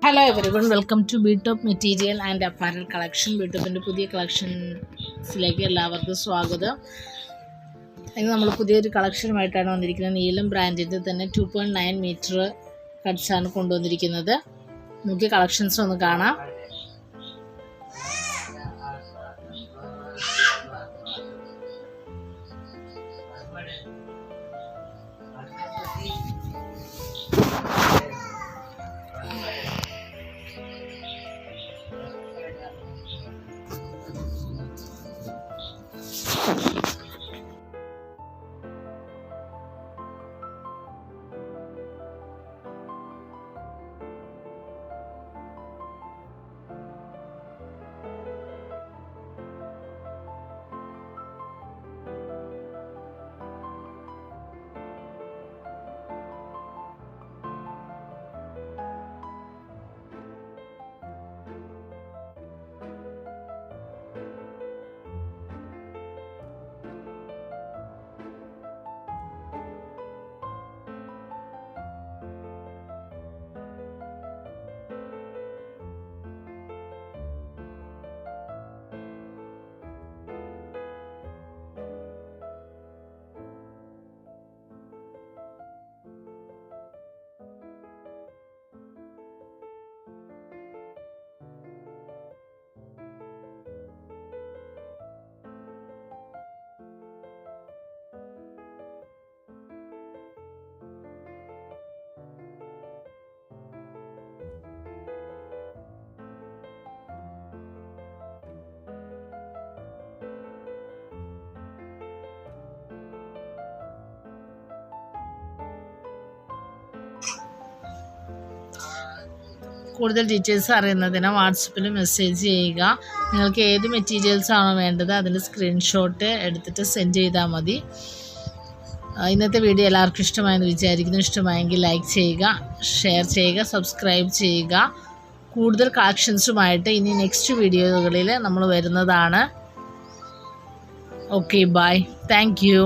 Hello everyone, welcome to Btop material and apparel collection. ബിടോപ്പിൻ്റെ പുതിയ കളക്ഷൻസിലേക്ക് എല്ലാവർക്കും സ്വാഗതം. ഇന്ന് നമ്മൾ പുതിയൊരു കളക്ഷനുമായിട്ടാണ് വന്നിരിക്കുന്നത്. നീലം ബ്രാൻഡിൻ്റെ തന്നെ 2.9 മീറ്റർ കട്ട്സാണ് കൊണ്ടുവന്നിരിക്കുന്നത്. നമുക്ക് കളക്ഷൻസ് ഒന്ന് കാണാം. കൂടുതൽ ഡീറ്റെയിൽസ് അറിയുന്നതിന് വാട്സപ്പിൽ മെസ്സേജ് ചെയ്യുക. നിങ്ങൾക്ക് ഏത് മെറ്റീരിയൽസ് ആണോ വേണ്ടത് അതിൻ്റെ സ്ക്രീൻഷോട്ട് എടുത്തിട്ട് സെൻഡ് ചെയ്താൽ മതി. ഇന്നത്തെ വീഡിയോ എല്ലാവർക്കും ഇഷ്ടമായെന്ന് വിചാരിക്കുന്നു. ഇഷ്ടമായെങ്കിൽ ലൈക്ക് ചെയ്യുക, ഷെയർ ചെയ്യുക, സബ്സ്ക്രൈബ് ചെയ്യുക. കൂടുതൽ കളക്ഷൻസുമായിട്ട് ഇനി നെക്സ്റ്റ് വീഡിയോകളിൽ നമ്മൾ വരുന്നതാണ്. Okay, bye, thank U.